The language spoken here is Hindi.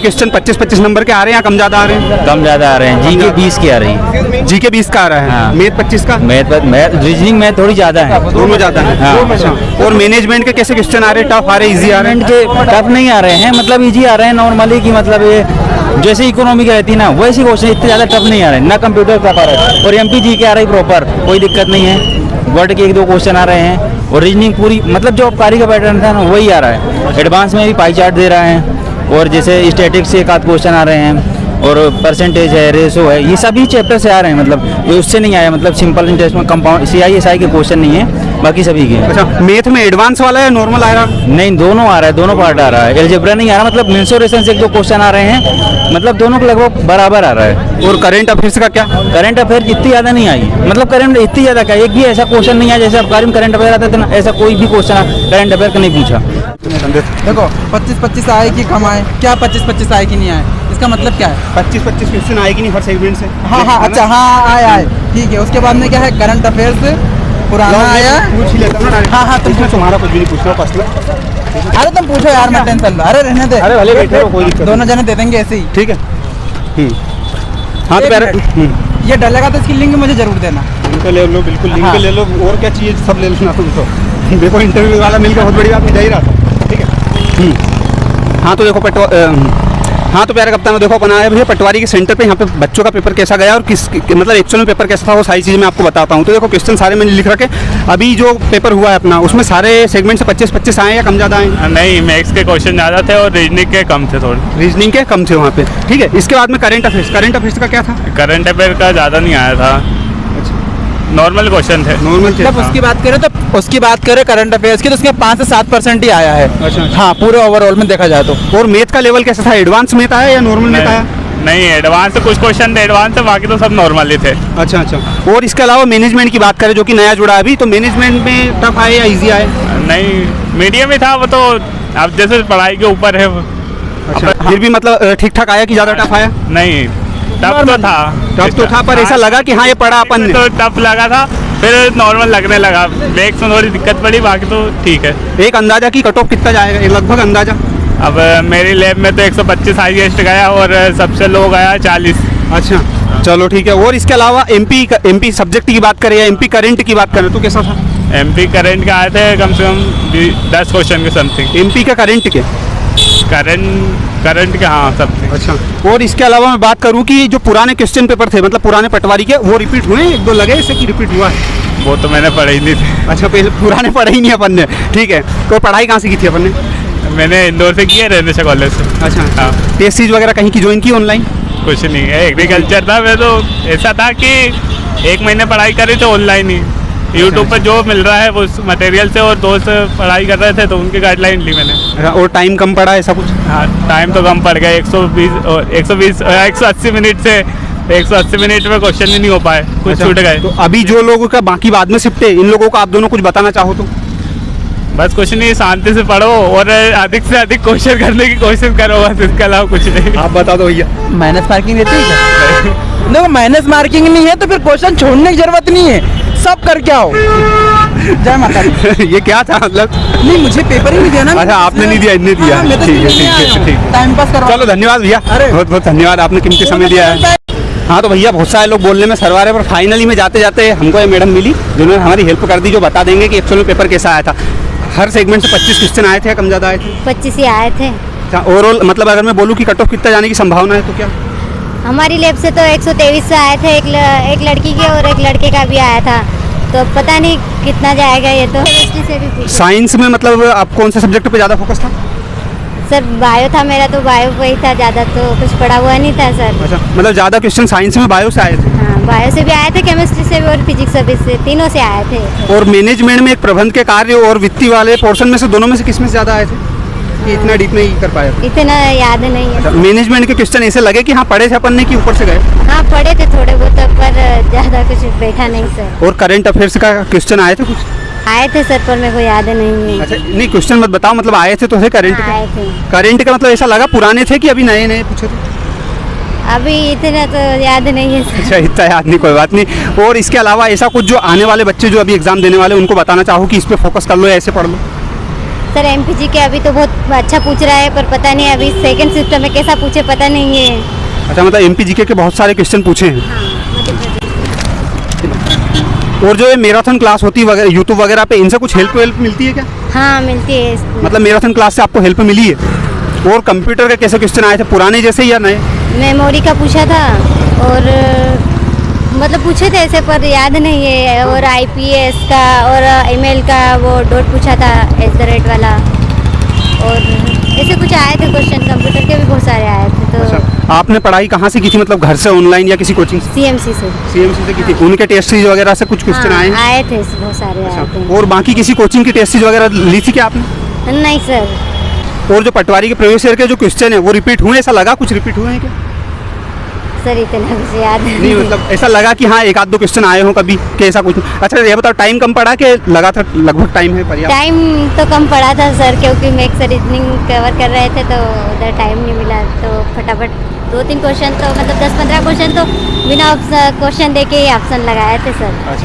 क्वेश्चन 25-25 नंबर के आ रहे हैं या कम ज़्यादा आ रहे हैं? कम ज़्यादा आ रहे हैं। जीके 20 की आ रही है। जीके 20 का आ रहा है। हाँ। मैथ 25 का? मैथ रीजनिंग में थोड़ी ज़्यादा है। दोनों ज़्यादा है। हाँ। अच्छा। और मैनेजमेंट के कैसे क्वेश्चन आ रहे हैं? टफ आ रहे हैं, इजी आ रहे हैं? के टफ नहीं आ रहे हैं, मतलब इजी आ रहे हैं नॉर्मली की, मतलब ये जैसे इकोनॉमी की रहती है ना वैसी क्वेश्चन इतने ज़्यादा टफ नहीं आ रहे हैं। ना कंप्यूटर टफ आ रहा है और एमपी जी के आ रही प्रॉपर, कोई दिक्कत नहीं है। वर्ड के 1-2 क्वेश्चन आ रहे हैं और रीजनिंग पूरी, मतलब जो आबकारी का पैटर्न था ना वही आ रहा है। एडवांस में भी पाई चार्ट दे रहा है और जैसे स्टैटिक्स से 1-8 क्वेश्चन आ रहे हैं और परसेंटेज है, रेशो है, ये सभी चैप्टर से आ रहे हैं। मतलब ये उससे नहीं आया, मतलब सिंपल इंटरेस्ट में कंपाउंड CISI के क्वेश्चन नहीं है, बाकी सभी के। अच्छा, मैथ में एडवांस वाला है नॉर्मल आ रहा है? नहीं, दोनों आ रहा है, दोनों पार्ट आ रहा है। एलजेब्रा नहीं आ रहा, मतलब मेंसुरेशन से 1-2 क्वेश्चन आ रहे हैं, मतलब दोनों के लगभग बराबर आ रहा है। और करंट अफेयर्स का क्या? करंट अफेयर इतनी ज़्यादा नहीं आई, मतलब करंट इतनी ज़्यादा क्या, एक भी ऐसा क्वेश्चन नहीं आया जैसे आबकारी में करंट अफेयर आता था ना, ऐसा कोई भी क्वेश्चन करंट अफेयर का नहीं पूछा। देखो 25-25 आए कि कम आए, क्या 25-25 आए कि नहीं आए, इसका मतलब क्या है? 25-25 क्वेश्चन आएगी नहीं हर सेगमेंट से? हाँ, अच्छा, हाँ आए, ठीक है। उसके बाद में क्या है, करंट अफेयर्स पुराना आया। पूछ ही लेता हूँ ना। हाँ, इसमें तुम्हारा कुछ भी नहीं पूछना पर्सनल। अरे तुम पूछो यार, मैं टेंशन लो। अरे रहने दे, अरे भले बैठे हो, कोई दिक्कत दोनों जने दे देंगे ऐसे ही। ठीक है। हाँ तो एक प्यारे ये डलेगा तो इसकी लिंक मुझे जरूर देना। लिंक ले लो, बिल्कुल लिंक हाँ। ले लो। और क्या चाहिए सब ले लेना तुम तो। देखो इंटरव्यू वाला मिलकर बहुत बड़ी बात नहीं जा ही रहा था। ठीक है। हाँ तो देखो हाँ तो प्यारे कप्तान देखो अपना है भैया पटवारी के सेंटर पे यहाँ पे बच्चों का पेपर कैसा गया और मतलब एक्चुअल में पेपर कैसा था, वो सारी चीज़ें मैं आपको बताता हूँ। तो देखो क्वेश्चन सारे मैंने लिख रखे। अभी जो पेपर हुआ है अपना उसमें सारे सेगमेंट से 25-25 आए या कम ज़्यादा आए? नहीं, मैथ्स के क्वेश्चन ज़्यादा थे और रीजनिंग के कम थे थोड़े। रीजनिंग के कम थे वहाँ पे। ठीक है। इसके बाद में करंट अफेयर्स का क्या था? करंट अफेयर का ज़्यादा नहीं आया था, नॉर्मल क्वेश्चन थे। नॉर्मल थे। जब उसकी बात करें करंट अफेयर्स की, तो उसमें 5 से 7% ही आया है। अच्छा। हाँ, पूरे ओवरऑल में देखा जाए तो। और मैथ का लेवल कैसा था? एडवांस मैथ आया या नॉर्मल मैथ आया? नहीं, एडवांस से कुछ क्वेश्चन थे एडवांस से, बाकी तो सब नॉर्मल ही थे। अच्छा अच्छा। और इसके अलावा मैनेजमेंट की बात करें जो कि नया जुड़ा है अभी, तो मैनेजमेंट में टफ आए या इजी आए? नहीं, मीडियम ही था वो तो, अब जैसे पढ़ाई के ऊपर है वो। अच्छा, फिर भी मतलब ठीक ठाक आया कि ज़्यादा टफ आया? नहीं, टफ तो था। टफ तो था, पर ऐसा लगा कि हाँ ये पढ़ा अपन ने? तो टफ लगा था, फिर नॉर्मल लगने लगा। ब्रेक्स में थोड़ी दिक्कत पड़ी, बाकी तो ठीक है। एक अंदाजा की कट ऑफ कितना जाएगा, एक लगभग अंदाजा? अब मेरी लैब में तो 125 हाईएस्ट गया और सबसे लो गया 40। अच्छा चलो ठीक है। और इसके अलावा एमपी सब्जेक्ट की बात करें या एमपी करंट की बात करें तो कैसा था? एमपी करंट के आए थे कम से कम 10 क्वेश्चन के समथिंग। एमपी का करंट के? करंट के हाँ समथिंग। अच्छा। और इसके अलावा मैं बात करूं कि जो पुराने क्वेश्चन पेपर थे, मतलब पुराने पटवारी के, वो रिपीट हुए? 1-2 लगे ऐसे कि रिपीट हुआ है? वो तो मैंने पढ़े ही नहीं थे। अच्छा, पहले पुराने पढ़े ही नहीं अपन ने। ठीक है। तो पढ़ाई कहाँ से की थी अपन ने? मैंने इंदौर से किया, रहने कॉलेज से। अच्छा हाँ। टेस्ट सीरीज वगैरह कहीं की ज्वाइन की ऑनलाइन? कुछ नहीं है, एग्रीकल्चर था। मैं तो ऐसा था कि 1 महीने पढ़ाई करी तो ऑनलाइन ही यूट्यूब पर जो मिल रहा है वो उस मटेरियल से, और दोस्त पढ़ाई कर रहे थे तो उनकी गाइडलाइन ली मैंने। और टाइम कम पड़ा ऐसा कुछ? हाँ, टाइम तो कम पड़ गया। 180 मिनट से 180 मिनट में क्वेश्चन ही नहीं हो पाए, कुछ छूट गए। तो अभी जो लोगों का बाकी बाद में शिफ्ट है, इन लोगों को आप दोनों कुछ बताना चाहो तो? बस कुछ नहीं, शांति से पढ़ो और अधिक से अधिक क्वेश्चन करने की कोशिश करो, बस इसके अलावा कुछ नहीं। आप बता दो भैया। माइनस मार्किंग रहती है क्या? देखो माइनस मार्किंग नहीं है तो फिर क्वेश्चन छोड़ने की जरूरत नहीं है, सब करके आओ। जय माता दी। ये क्या था मतलब? नहीं, मुझे पेपर ही नहीं दिया ना। अच्छा, आपने नहीं दिया, इनने दिया। हाँ, मैं तो ठीक है इसलिए ठीक आया है हूँ। ठीक है। टाइम पास करवा। चलो धन्यवाद भैया, अरे। बहुत बहुत धन्यवाद, आपने कीमती समय दिया है। हाँ तो भैया बहुत सारे लोग बोलने में सरवा रहे, पर फाइनली में जाते जाते हमको ये मैडम मिली जिन्होंने हमारी हेल्प कर दी, जो बता देंगे कि एक्चुअल में पेपर कैसा आया था। हर सेगमेंट से 25 क्वेश्चन आए थे या कम ज़्यादा आए थे? 25 ही आए थे। अच्छा, ओवरऑल मतलब अगर मैं बोलूँ कि कट ऑफ कितना जाने की संभावना है तो क्या? हमारी लैब से तो 123 से आए थे, एक लड़की के और एक लड़के का भी आया था, तो पता नहीं कितना जाएगा ये तो। केमिस्ट्री से भी पूछा। साइंस में मतलब आप कौन से सब्जेक्ट पे ज़्यादा फोकस था? सर बायो था मेरा, तो बायो पे ही था ज़्यादा, तो कुछ पढ़ा हुआ नहीं था सर। अच्छा, मतलब ज़्यादा क्वेश्चन साइंस में बायो से आए थे? हाँ, बायो से भी आए थे, केमिस्ट्री से भी और फिजिक्स सर्विस से, तीनों से आए थे। और मैनेजमेंट में एक प्रबंध के कार्य और वित्तीय वाले पोर्शन में से दोनों में से किस में ज़्यादा आए थे कि इतना डीप नहीं कर पाए? इतना याद नहीं है। मैनेजमेंट के क्वेश्चन ऐसे लगे कि हाँ पढ़े थे अपन ने कि ऊपर से गए? हाँ पढ़े थे थोड़े बहुत, पर ज़्यादा कुछ बैठा नहीं सर। और करंट अफेयर्स का क्वेश्चन आए थे कुछ? आए थे सर, पर मेरे को याद नहीं है। अच्छा नहीं, क्वेश्चन मत बताओ, मतलब आए थे तो थे करंट हाँ, आए थे। करंट का मतलब ऐसा लगा पुराने थे कि अभी नए नए पूछे थे? अभी इतना तो याद नहीं है सर। अच्छा, इतना याद नहीं, कोई बात नहीं। और इसके अलावा ऐसा कुछ जो आने वाले बच्चे जो अभी एग्जाम देने वाले उनको बताना चाहो कि इस पे फोकस कर लो या ऐसे पढ़ लो? सर एमपीजी के अभी तो बहुत अच्छा पूछ रहा है, पर पता नहीं अभी सेकंड शिफ्ट में कैसा पूछे पता नहीं है। अच्छा, मतलब एमपीजीके के बहुत सारे क्वेश्चन पूछे हैं। और जो ये मैराथन क्लास होती है यूट्यूब वगैरह पे, इनसे कुछ हेल्प मिलती है क्या? हाँ मिलती है इसमें। मतलब मैराथन क्लास से आपको हेल्प मिली है? और कंप्यूटर के कैसे क्वेश्चन आए थे, पुराने जैसे या नए? मेमोरी का पूछा था और मतलब पूछे थे ऐसे, पर याद नहीं है। और आईपीएस का और ईमेल का वो डॉट पूछा था @ वाला, और ऐसे कुछ आए थे क्वेश्चन। कंप्यूटर के भी बहुत सारे आए थे। तो अच्छा, आपने पढ़ाई कहाँ से की थी, मतलब घर से, ऑनलाइन या किसी कोचिंग से? सीएमसी से। सीएमसी से की थी। उनके टेस्ट सीरीज वगैरह से कुछ क्वेश्चन आए हैं? आए थे, बहुत सारे आए थे। और बाकी किसी कोचिंग की टेस्ट सीरीज वगैरह ली थी क्या आपने? नहीं सर। और जो पटवारी के प्रीवियस ईयर के जो क्वेश्चन है वो रिपीट हुए, ऐसा लगा कुछ रिपीट हुए हैं क्या? सर इतना कुछ याद नहीं, मतलब ऐसा लगा कि हाँ एक आध दो क्वेश्चन आए हों कभी, कि ऐसा कुछ? अच्छा ये बताओ, टाइम कम पड़ा कि लगा था लगभग टाइम है पर्याप्त? टाइम तो कम पड़ा था सर, क्योंकि मैथ्स रीजनिंग कवर कर रहे थे तो उधर टाइम नहीं मिला। तो फटाफट 2-3 क्वेश्चन तो मतलब 10-15 क्वेश्चन तो बिना क्वेश्चन देके ही ऑप्शन लगाए थे सर।